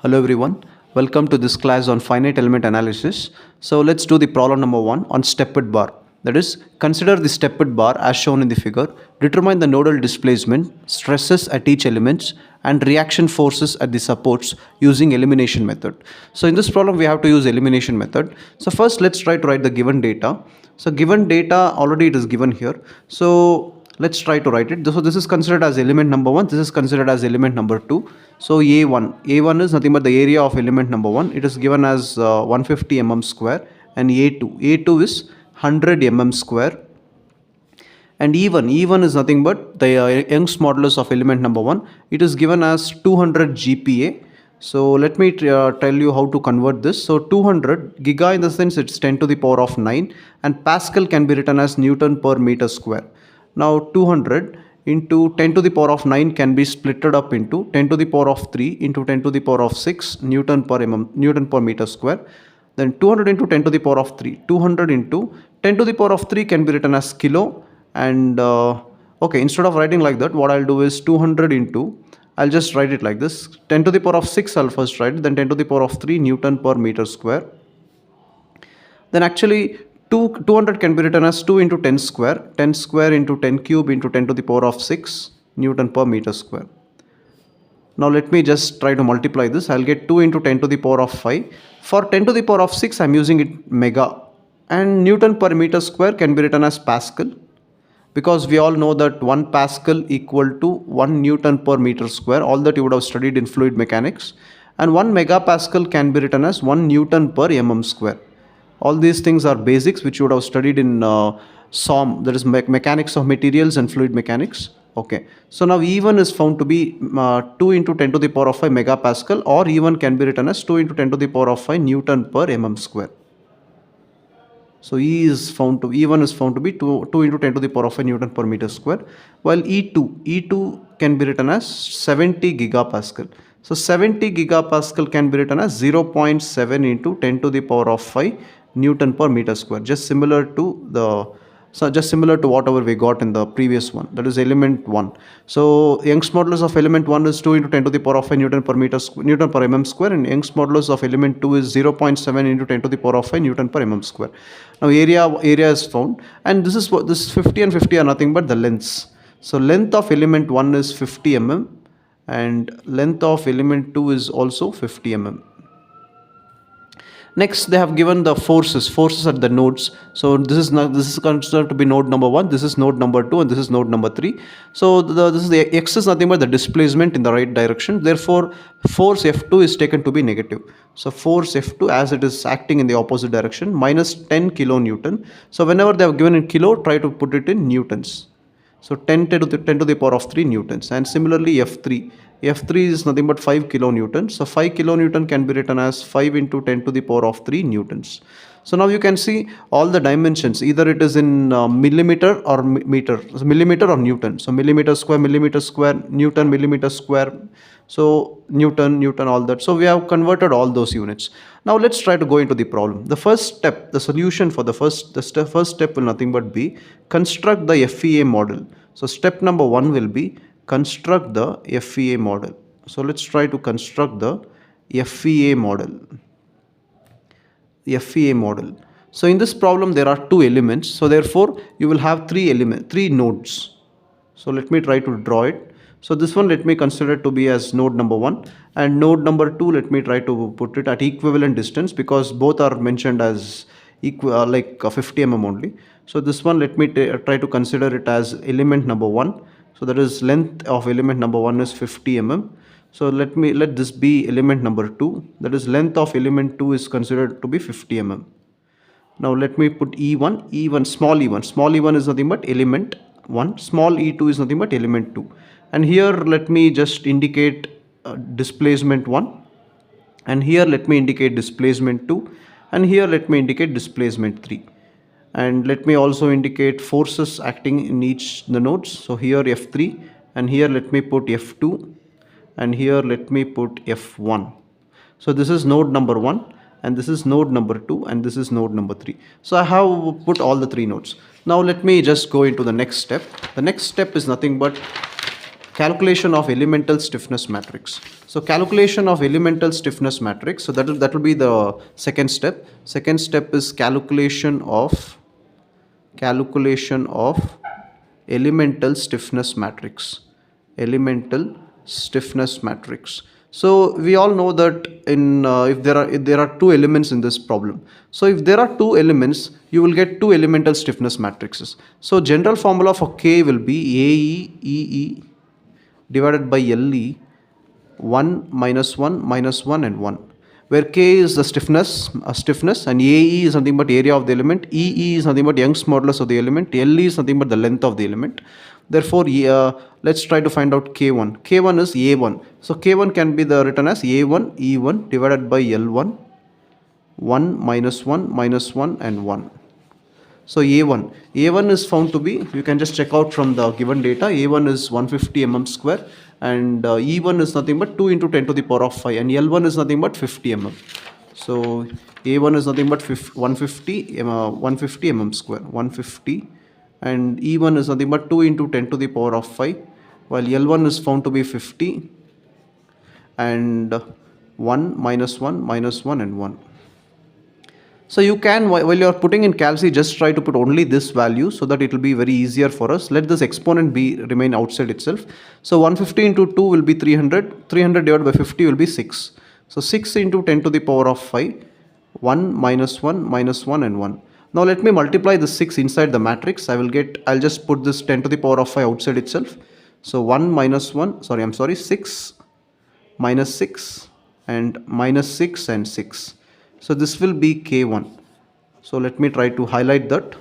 Hello everyone, welcome to this class on finite element analysis. So let's do the problem number 1 on stepped bar. That is, consider the stepped bar as shown in the figure, determine the nodal displacement, stresses at each element and reaction forces at the supports using elimination method. So in this problem we have to use elimination method. So first let's try to write the given data. So given data already it is given here. So let's try to write it. So this is considered as element number 1, this is considered as element number 2. So A1 is nothing but the area of element number 1. It is given as 150 mm square, and A2 is 100 mm square, and E1 is nothing but the Young's modulus of element number 1. It is given as 200 GPa. So let me tell you how to convert this. So 200 giga, in the sense it's 10 to the power of 9, and Pascal can be written as Newton per meter square. Now 200 into 10 to the power of 9 can be splitted up into 10 to the power of 3 into 10 to the power of 6 Newton per meter square. Then 200 into 10 to the power of 3, 200 into 10 to the power of 3 can be written as kilo. And okay, instead of writing like that, what I'll do is 200 into, I'll just write it like this, 10 to the power of 6 I'll first write, then 10 to the power of 3 Newton per meter square. Then actually 200 can be written as 2 into 10 square, 10 square into 10 cube into 10 to the power of 6 Newton per meter square. Now let me just try to multiply this. I'll get 2 into 10 to the power of 5. For 10 to the power of 6, I'm using it mega. And Newton per meter square can be written as Pascal, because we all know that 1 Pascal equal to 1 Newton per meter square, all that you would have studied in fluid mechanics. And 1 megapascal can be written as 1 Newton per mm square. All these things are basics which you would have studied in SOM, that is mechanics of materials and fluid mechanics. Okay, so now E1 is found to be 2 into 10 to the power of 5 megapascal, or E1 can be written as 2 into 10 to the power of 5 Newton per mm square. So E1 is found to be 2 into 10 to the power of 5 Newton per meter square, while E2 can be written as 70 gigapascal. So 70 gigapascal can be written as 0.7 into 10 to the power of 5 Newton per meter square, just similar to whatever we got in the previous one, that is element 1. So Young's modulus of element 1 is 2 into 10 to the power of 5 Newton per mm square, and Young's modulus of element 2 is 0.7 into 10 to the power of 5 Newton per mm square. Now area is found, and this 50 and 50 are nothing but the lengths. So length of element 1 is 50 mm, and length of element 2 is also 50 mm. Next, they have given the forces at the nodes. So this is considered to be node number 1, this is node number 2, and this is node number 3. So the x is nothing but the displacement in the right direction. Therefore, force F2 is taken to be negative. So force F2, as it is acting in the opposite direction, minus 10 kilonewton. So whenever they have given in kilo, try to put it in newtons. So 10 to the power of 3 newtons. And similarly F3 is nothing but 5 kilonewtons. So 5 kilonewton can be written as 5 into 10 to the power of 3 newtons. So now you can see all the dimensions, either it is in millimeter or meter, so millimeter or newton. So millimeter square, newton, millimeter square, so newton, all that. So we have converted all those units. Now let's try to go into the problem. The first step, the solution for the first step will nothing but be construct the FEA model. So step number 1 will be construct the FEA model. So let's try to construct the FEA model. So in this problem there are 2 elements, so therefore you will have 3 nodes. So let me try to draw it. So this one let me consider it to be as node number 1, and node number 2 let me try to put it at equivalent distance, because both are mentioned as like 50 mm only. So this one let me try to consider it as element number 1. So that is length of element number 1 is 50 mm. So let this be element number 2. That is length of element 2 is considered to be 50 mm. Now let me put E1, small e1 is nothing but element 1, small e2 is nothing but element 2. And here let me just indicate displacement 1, and here let me indicate displacement 2, and here let me indicate displacement 3. And let me also indicate forces acting in each the nodes. So here F3, and here let me put F2, and here let me put F1. So this is node number 1, and this is node number 2, and this is node number 3. So I have put all the 3 nodes. Now let me just go into the next step. The next step is nothing but calculation of elemental stiffness matrix. So calculation of elemental stiffness matrix. So that will be the second step. Second step is calculation of elemental stiffness matrix. Elemental stiffness matrix. So we all know that in if there are two elements in this problem. So if there are two elements, you will get two elemental stiffness matrices. So general formula for K will be AE EE divided by LE 1 minus 1 minus 1 and 1, where K is the stiffness, and AE is nothing but area of the element, EE is nothing but Young's modulus of the element, LE is nothing but the length of the element. Therefore, let's try to find out K1. K1 is A1. So K1 can be written as A1 E1 divided by L1 1 minus 1 minus 1 and 1. So A1 is found to be, you can just check out from the given data, A1 is 150 mm square, and E1 is nothing but 2 into 10 to the power of 5, and L1 is nothing but 50 mm. So A1 is nothing but 150 mm square, 150, and E1 is nothing but 2 into 10 to the power of 5, while L1 is found to be 50, and 1 minus 1 minus 1 and 1. So you can, while you are putting in calci, just try to put only this value so that it will be very easier for us. Let this exponent remain outside itself. So 150 into 2 will be 300. 300 divided by 50 will be 6. So 6 into 10 to the power of 5. 1 minus 1 minus 1 and 1. Now let me multiply the 6 inside the matrix. I'll just put this 10 to the power of 5 outside itself. So 1 minus 1, 6 minus 6 and minus 6 and 6. So this will be K1. So let me try to highlight that.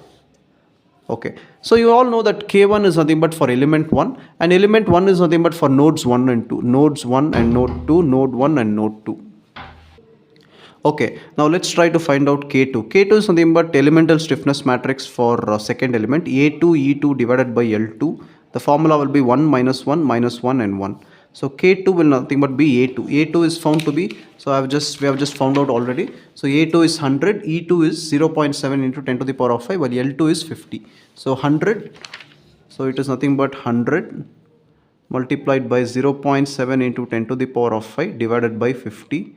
Okay. So you all know that K1 is nothing but for element 1, and element 1 is nothing but for nodes 1 and 2. Nodes 1 and node 2, node 1 and node 2. Okay, now let's try to find out K2. K2 is nothing but elemental stiffness matrix for second element, A2 E2 divided by L2. The formula will be 1 minus 1 minus 1 and 1. So K2 will nothing but be A2. A2 is found to be, so we have just found out already. So A2 is 100, E2 is 0.7 into 10 to the power of 5, while L2 is 50. So 100, so it is nothing but 100 multiplied by 0.7 into 10 to the power of 5 divided by 50.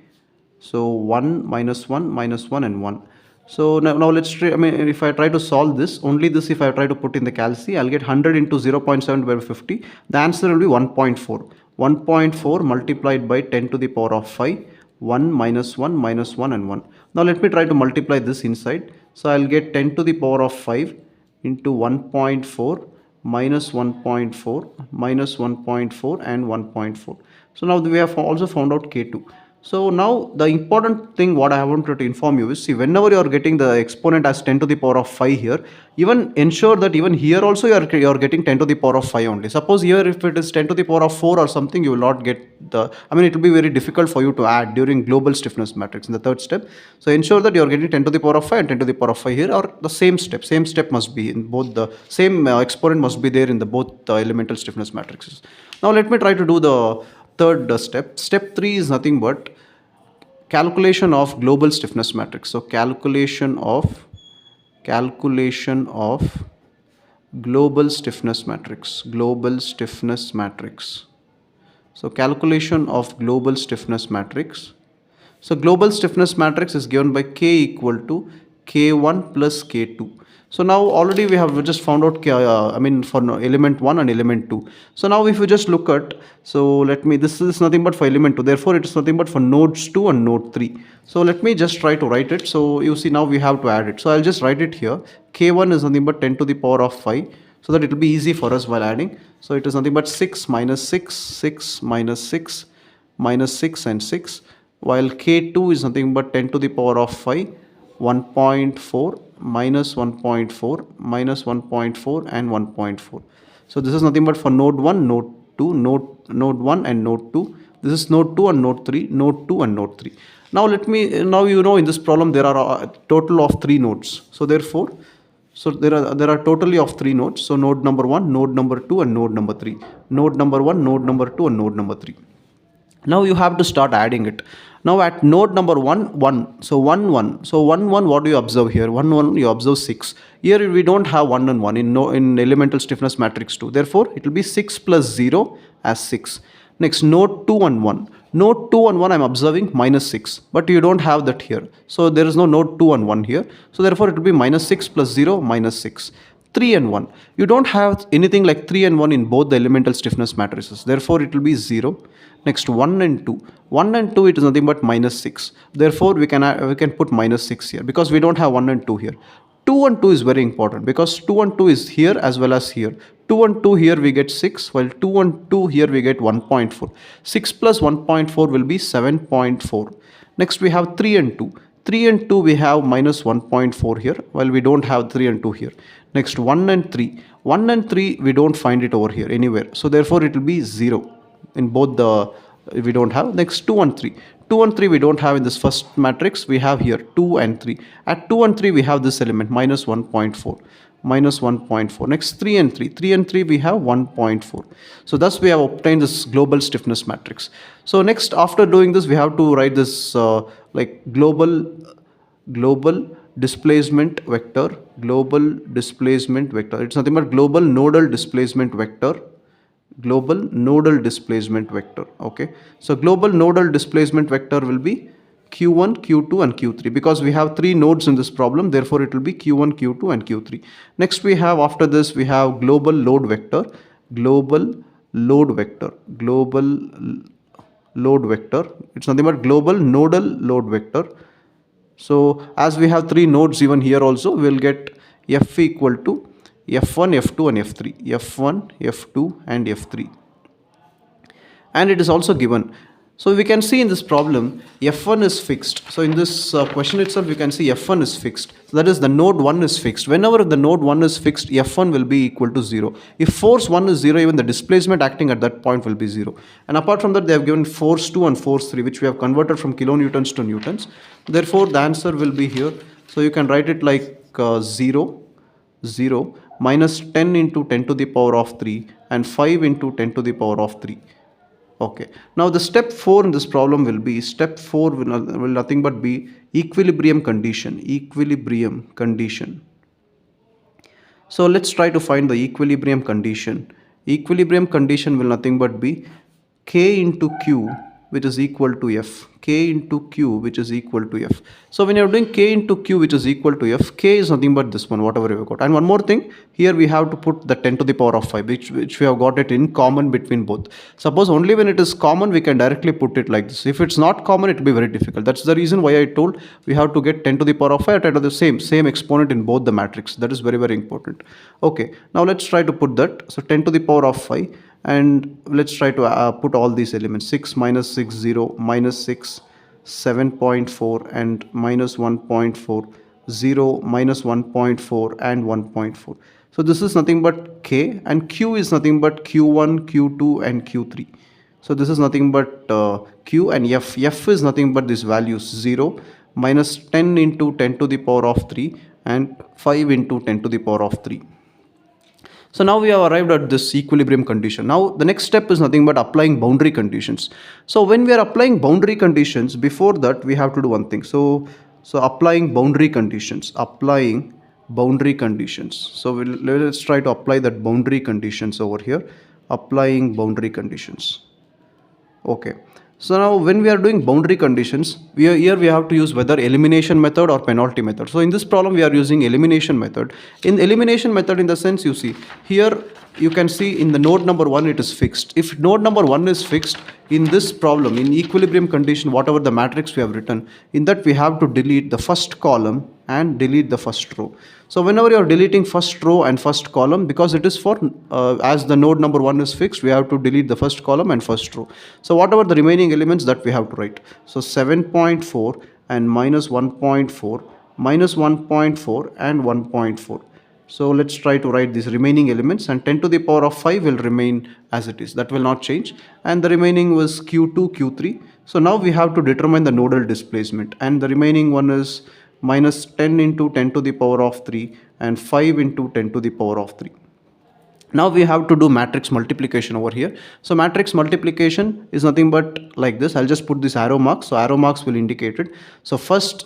So 1 minus 1 minus 1 and 1. So now let's try, if I try to solve this, only this if I try to put in the calci, I'll get 100 into 0.7 by 50. The answer will be 1.4. 1.4 multiplied by 10 to the power of 5. 1 minus 1 minus 1 and 1. Now let me try to multiply this inside. So I'll get 10 to the power of 5 into 1.4 minus 1.4 minus 1.4 and 1.4. So now we have also found out K2. So now the important thing what I wanted to inform you is, see, whenever you are getting the exponent as 10 to the power of 5 here, even ensure that even here also you are getting 10 to the power of 5 only. Suppose here if it is 10 to the power of 4 or something, you will not get the, it will be very difficult for you to add during global stiffness matrix in the third step. So ensure that you are getting 10 to the power of 5 and 10 to the power of 5 here, or the same step must be in both, the same exponent must be there in the both elemental stiffness matrices. Now let me try to do the third step. Step 3 is nothing but calculation of global stiffness matrix. So calculation of global stiffness matrix. So calculation of global stiffness matrix. So global stiffness matrix is given by K equal to K1 plus K2. So now already we have just found out for element 1 and element 2. So now if you just look at, so this is nothing but for element 2, therefore it is nothing but for nodes 2 and node 3. So let me just try to write it. So you see now we have to add it. So I'll just write it here. K1 is nothing but 10 to the power of 5, so that it will be easy for us while adding. So it is nothing but 6 minus 6, 6 minus 6, minus 6 and 6, while K2 is nothing but 10 to the power of 5, 1.4 minus 1.4 minus 1.4 and 1.4. So this is nothing but for node 1, node 2, node 1 and node 2. This is node 2 and node 3, node 2 and node 3. Now in this problem there are a total of 3 nodes. So therefore, there are totally of 3 nodes. So node number 1, node number 2 and node number 3. Node number 1, node number 2 and node number 3. Now you have to start adding it. Now at node number 1, 1. So 1, 1. So 1, 1, what do you observe here? 1, 1, you observe 6. Here we don't have 1 and 1 in elemental stiffness matrix 2. Therefore, it will be 6 plus 0 as 6. Next, node 2 and 1. Node 2 and 1 I'm observing minus 6, but you don't have that here. So there is no node 2 and 1 here. So therefore it will be minus 6 plus 0 minus 6. 3 and 1. You don't have anything like 3 and 1 in both the elemental stiffness matrices. Therefore it will be 0. Next 1 and 2. 1 and 2 it is nothing but minus 6. Therefore we can put minus 6 here because we don't have 1 and 2 here. 2 and 2 is very important because 2 and 2 is here as well as here. 2 and 2 here we get 6, while 2 and 2 here we get 1.4. 6 plus 1.4 will be 7.4. Next we have 3 and 2. 3 and 2 we have minus 1.4 here, while we don't have 3 and 2 here. Next 1 and 3. 1 and 3 we don't find it over here anywhere. So therefore it will be 0 in both the we don't have. Next 2 and 3. 2 and 3 we don't have in this first matrix. We have here 2 and 3. At 2 and 3 we have this element minus 1.4. Minus 1.4. Next 3 and 3. 3 and 3 we have 1.4. So thus we have obtained this global stiffness matrix. So next, after doing this, we have to write this like global displacement vector. Global displacement vector. It's nothing but global nodal displacement vector. Global nodal displacement vector. Okay. So global nodal displacement vector will be Q1, Q2 and Q3 because we have 3 nodes in this problem. Therefore it will be Q1, Q2 and Q3. Next we have, after this we have global load vector. Global load vector. Global load vector. It's nothing but global nodal load vector. So as we have 3 nodes even here also, we will get F equal to F1, F2 and F3. F1, F2 and F3. And it is also given. So we can see in this problem, F1 is fixed. So in this question itself, we can see F1 is fixed. So that is the node 1 is fixed. Whenever the node 1 is fixed, F1 will be equal to 0. If force 1 is 0, even the displacement acting at that point will be 0. And apart from that, they have given force 2 and force 3, which we have converted from kilonewtons to newtons. Therefore, the answer will be here. So you can write it like 0, 0, minus 10 into 10 to the power of 3 and 5 into 10 to the power of 3. Okay, now the step 4 in this problem will be, step 4 will nothing but be equilibrium condition. Equilibrium condition. So let's try to find the equilibrium condition. Equilibrium condition will nothing but be K into Q, which is equal to F. K into Q, which is equal to F. So when you're doing K into Q, which is equal to F, K is nothing but this one, whatever you have got. And one more thing, here we have to put the 10 to the power of 5, which we have got it in common between both. Suppose only when it is common, we can directly put it like this. If it's not common, it will be very difficult. That's the reason why I told we have to get 10 to the power of 5 or 10 to the same exponent in both the matrix. That is very, very important. Okay, now let's try to put that. So 10 to the power of 5. And let's try to put all these elements. 6 minus 6, 0, minus 6, 7.4 and minus 1.4, 0, minus 1.4 and 1.4. So this is nothing but K, and Q is nothing but Q1, Q2 and Q3. So this is nothing but Q, and F. F is nothing but these values, 0, minus 10 into 10 to the power of 3 and 5 into 10 to the power of 3. So now we have arrived at this equilibrium condition. Now the next step is nothing but applying boundary conditions. So when we are applying boundary conditions, before that we have to do one thing. So applying boundary conditions. Applying boundary conditions. So let's try to apply that boundary conditions over here. Applying boundary conditions. Okay. So now when we are doing boundary conditions, we have to use whether elimination method or penalty method. So in this problem we are using elimination method. In elimination method, in the sense, you see here you can see in the node number 1 it is fixed. If node number 1 is fixed, in this problem, in equilibrium condition, whatever the matrix we have written, in that we have to delete the first column and delete the first row. So whenever you are deleting first row and first column, because it is for as the node number 1 is fixed, we have to delete the first column and first row. So whatever the remaining elements, that we have to write. So 7.4 and minus 1.4, minus 1.4 and 1.4. So let's try to write these remaining elements, and 10 to the power of 5 will remain as it is. That will not change. And the remaining was Q2, Q3. So now we have to determine the nodal displacement, and the remaining one is minus 10 into 10 to the power of 3 and 5 into 10 to the power of 3. Now we have to do matrix multiplication over here. So matrix multiplication is nothing but like this. I'll just put this arrow marks. So arrow marks will indicate it. So first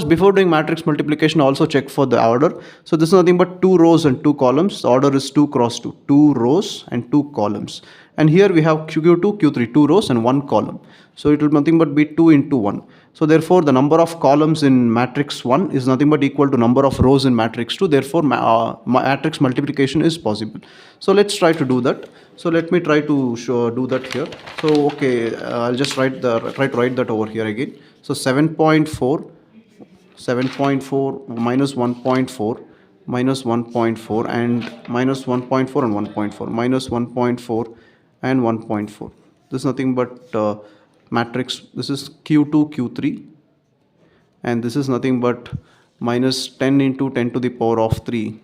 before doing matrix multiplication, also check for the order. So this is nothing but 2 rows and 2 columns. The order is 2 cross 2. 2 rows and 2 columns. and here we have q2 q3, 2 rows and 1 column, so it will nothing but be 2 into 1. So therefore the number of columns in matrix 1 is nothing but equal to number of rows in matrix 2. Therefore matrix multiplication is possible. So let's try to do that. So let me try to do that here. So okay, I'll just try to write that over here again. So 7.4 minus 1.4 minus 1.4 and minus 1.4 and 1.4 minus 1.4 and 1.4. This is nothing but matrix. This is q2 q3, and this is nothing but minus 10 into 10 to the power of 3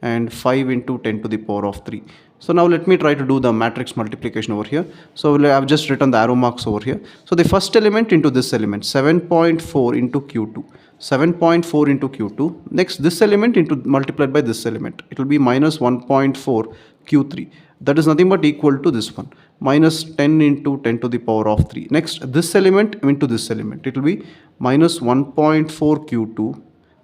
and 5 into 10 to the power of 3. So now let me try to do the matrix multiplication over here. So I've just written the arrow marks over here. So the first element into this element, 7.4 into q2, 7.4 into q2. Next this element into multiplied by this element, it will be minus 1.4 q3. That is nothing but equal to this one, minus 10 into 10 to the power of 3. Next this element into this element, it will be minus 1.4 q2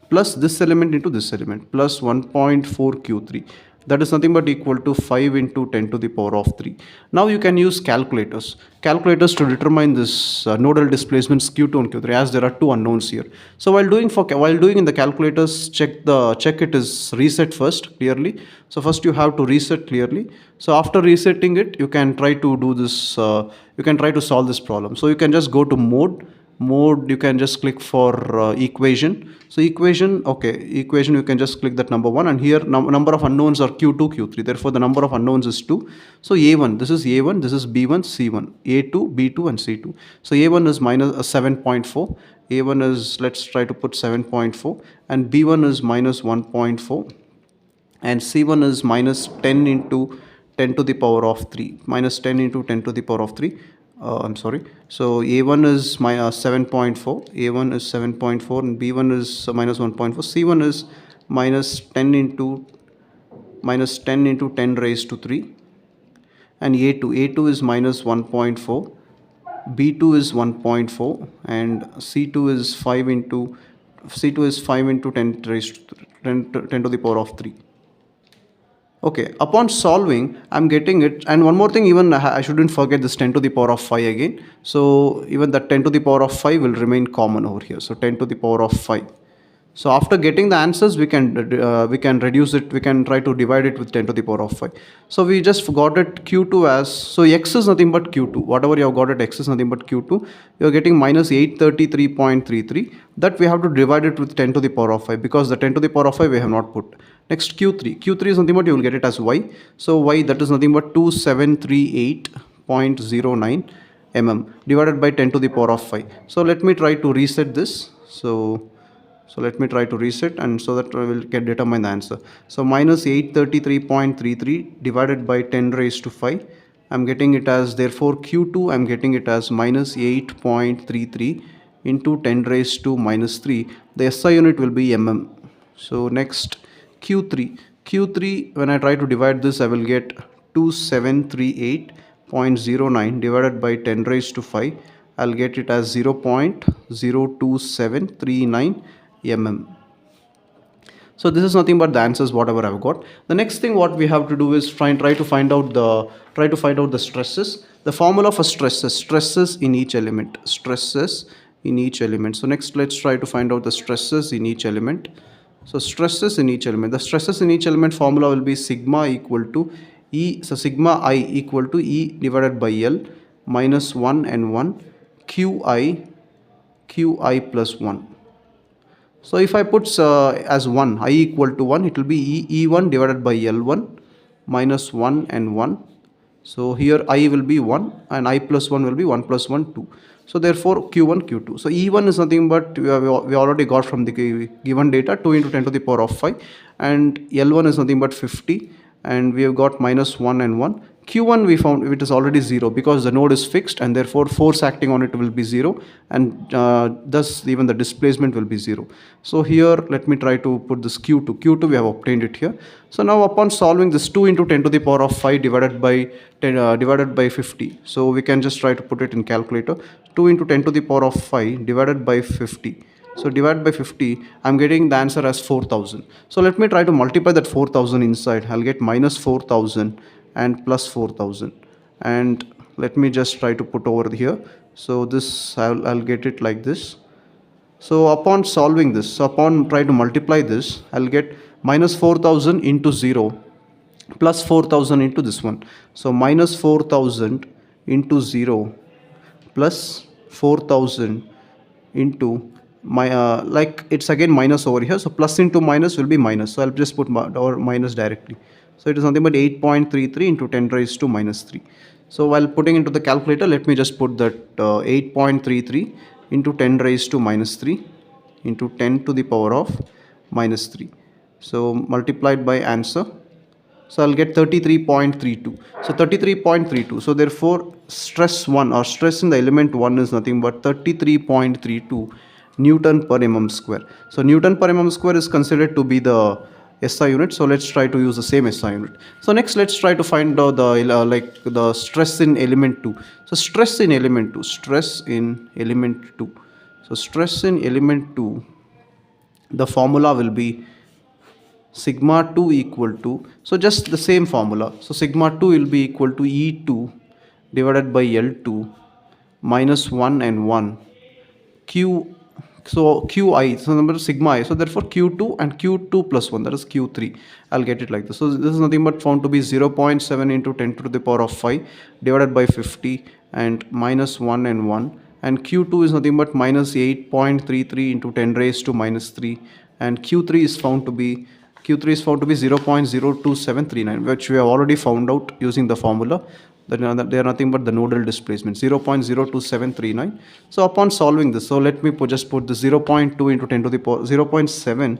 plus this element into this element plus 1.4 q3. That is nothing but equal to 5 into 10 to the power of 3. Now you can use calculators to determine this nodal displacements q2 and q3, as there are two unknowns here. So while doing in the calculators, check it is reset first clearly. So first you have to reset clearly. So after resetting it, you can try to do this, you can try to solve this problem. So you can just go to mode, you can just click for equation. So equation, okay, equation, you can just click that number 1, and here number of unknowns are q2 q3, therefore the number of unknowns is 2. So a1, this is a1, this is b1 c1, a2 b2 and c2. So a1 is minus 7.4, a1 is, let's try to put 7.4, and b1 is minus 1.4, and c1 is minus 10 into 10 to the power of 3, minus 10 into 10 to the power of 3. I'm sorry. So a1 is my 7.4, a1 is 7.4, and b1 is minus 1.4, c1 is minus 10 into 10 raised to 3, and a2 is minus 1.4, b2 is 1.4, and c2 is 5 into 10 raised to 10 to the power of 3. Okay, upon solving, I'm getting it. And one more thing, even I shouldn't forget this 10 to the power of 5 again. So even that 10 to the power of 5 will remain common over here. So 10 to the power of 5. So after getting the answers, we can reduce it. We can try to divide it with 10 to the power of 5. So we just got it q2 as, so x is nothing but q2. Whatever you have got it, x is nothing but q2. You are getting minus 833.33. That we have to divide it with 10 to the power of 5, because the 10 to the power of 5 we have not put. Next q3. q3 is nothing but, you will get it as y. So y, that is nothing but 2738.09 mm divided by 10 to the power of 5. So let me try to reset this. So let me try to reset, and so that I will determine the answer. So minus 833.33 divided by 10 raised to 5. I'm getting it as, therefore q2, I'm getting it as minus 8.33 into 10 raised to minus 3. The SI unit will be mm. So next q3, when I try to divide this, I will get 2738.09 divided by 10 raised to 5. I'll get it as 0.02739 mm. So this is nothing but the answers whatever I've got. The next thing what we have to do is try to find out the stresses. The formula for stresses in each element. So next let's try to find out the stresses in each element. So stresses in each element. The stresses in each element formula will be sigma equal to E. So sigma I equal to E divided by L minus 1 and 1 QI plus 1. So if I put as 1, I equal to 1, it will be E1 divided by L1 minus 1 and 1. So here I will be 1 and I plus 1 will be 1 plus 1, 2. So therefore Q1, Q2. So E1 is nothing but we already got from the given data 2 into 10 to the power of 5, and L1 is nothing but 50, and we have got minus 1 and 1. Q1 we found it is already 0 because the node is fixed, and therefore force acting on it will be 0, and thus even the displacement will be 0. So here let me try to put this Q2 we have obtained it here. So now upon solving this 2 into 10 to the power of 5 divided by 50, so we can just try to put it in calculator. 2 into 10 to the power of 5 divided by 50. So divide by 50, I'm getting the answer as 4000. So let me try to multiply that 4000 inside. I'll get minus 4000 and plus 4000. and let me just try to put over here. So this I'll get it like this. So upon solving this, so upon try to multiply this, I'll get minus 4000 into 0 plus 4000 into this one. So minus 4000 into 0 plus 4000 into my like it's again minus over here, so plus into minus will be minus, so I'll just put or minus directly. So it is nothing but 8.33 into 10 raised to minus 3. So while putting into the calculator, let me just put that 8.33 into 10 raised to minus 3 into 10 to the power of minus 3. So multiplied by answer, so I'll get 33.32. So 33.32. So therefore, stress 1 or stress in the element 1 is nothing but 33.32 Newton per mm square. So Newton per mm square is considered to be the SI unit. So let's try to use the same SI unit. So next, let's try to find out the stress in element 2. So stress in element 2. Stress in element 2. So stress in element 2. The formula will be sigma 2 equal to, so just the same formula, so sigma 2 will be equal to E2 divided by L2 minus 1 and 1 Q, so Qi, so number sigma I, so therefore Q2 and Q2 plus 1, that is Q3. I'll get it like this. So this is nothing but found to be 0.7 into 10 to the power of 5 divided by 50 and minus 1 and 1, and Q2 is nothing but minus 8.33 into 10 raised to minus 3, and Q3 is found to be 0.02739, which we have already found out using the formula. They are nothing but the nodal displacement, 0.02739. So upon solving this, so let me just put the 0.2 into 10 to the power 0.7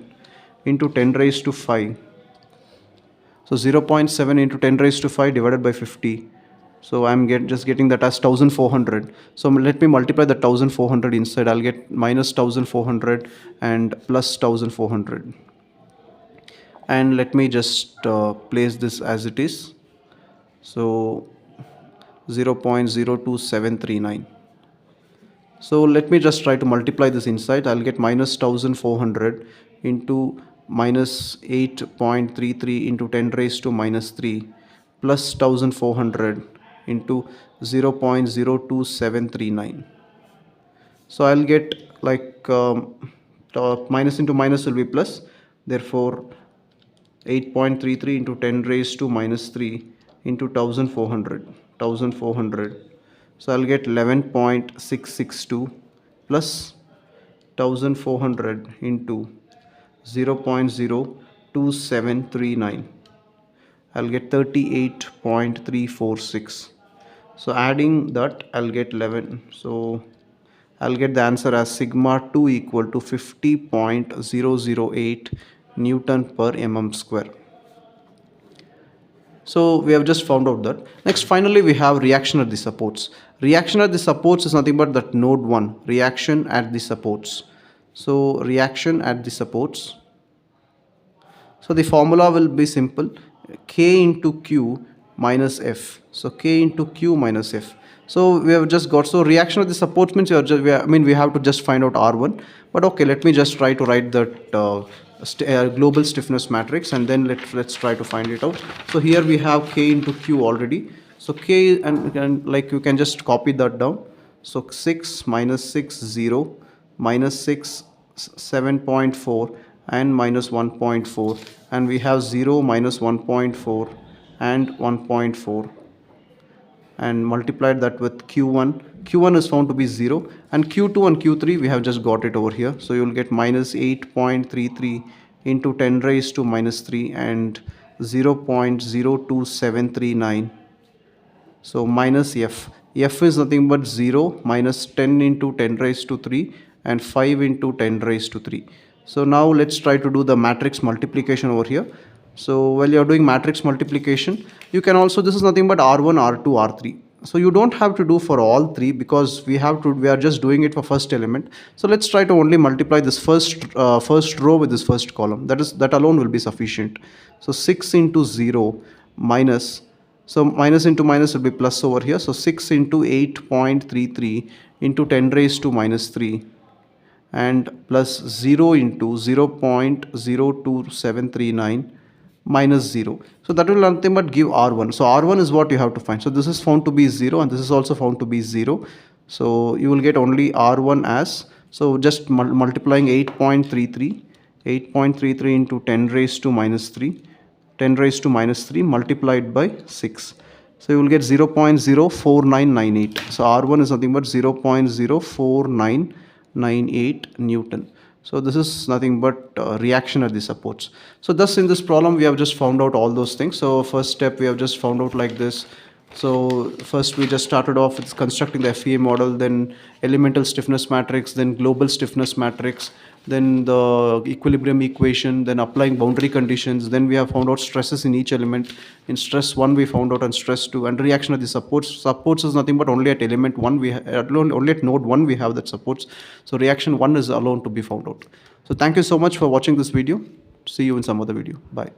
into 10 raised to 5. So 0.7 into 10 raised to 5 divided by 50. So I'm just getting that as 1400. So let me multiply the 1400 inside. I'll get minus 1400 and plus 1400. And let me just place this as it is. So 0.02739. So let me just try to multiply this inside. I'll get minus 1400 into minus 8.33 into 10 raised to minus 3 plus 1400 into 0.02739. So I'll get like minus into minus will be plus, therefore 8.33 into 10 raised to minus 3 into 1400. So I'll get 11.662 plus 1400 into 0.02739. I'll get 38.346. So adding that, I'll get 11. So I'll get the answer as sigma 2 equal to 50.008 Newton per mm square. So we have just found out that. Next, finally, we have reaction at the supports. Reaction at the supports is nothing but that node 1, reaction at the supports. So reaction at the supports. So the formula will be simple, K into Q minus F. So K into Q minus F. So we have just got, so reaction at the supports means we have to just find out R1. But okay, let me just try to write that global stiffness matrix, and then let's try to find it out. So here we have K into Q already. So K, and like you can just copy that down. So 6 minus 6 0 minus 6 7.4 and minus 1.4, and we have 0 minus 1.4 and 1.4, and multiplied that with Q1. Q1 is found to be 0, and Q2 and Q3 we have just got it over here. So you will get minus 8.33 into 10 raised to minus 3 and 0.02739. So minus F. F is nothing but 0 minus 10 into 10 raised to 3 and 5 into 10 raised to 3. So now let's try to do the matrix multiplication over here. So while you are doing matrix multiplication, you can also, this is nothing but R1, R2, R3. So you don't have to do for all three, because we are just doing it for first element. So let's try to only multiply this first row with this first column. That alone will be sufficient. So 6 into 0 minus, so minus into minus will be plus over here. So 6 into 8.33 into 10 raised to minus 3 and plus 0 into 0.02739 minus 0. So that will nothing but give R1. So R1 is what you have to find. So this is found to be 0 and this is also found to be 0. So you will get only R1 as, so just multiplying 8.33, 8.33 into 10 raised to minus 3, 10 raised to minus 3 multiplied by 6. So you will get 0.04998. So R1 is nothing but 0.04998 Newton. So this is nothing but reaction at the supports. So thus in this problem we have just found out all those things. So first step we have just found out like this. So first we just started off with constructing the FEA model, then elemental stiffness matrix, then global stiffness matrix, then the equilibrium equation, then applying boundary conditions, then we have found out stresses in each element. In stress 1 we found out, and stress 2, and reaction at the supports. Supports is nothing but only at element 1 we only at node 1 we have that supports. So reaction 1 is alone to be found out. So thank you so much for watching this video. See you in some other video. Bye.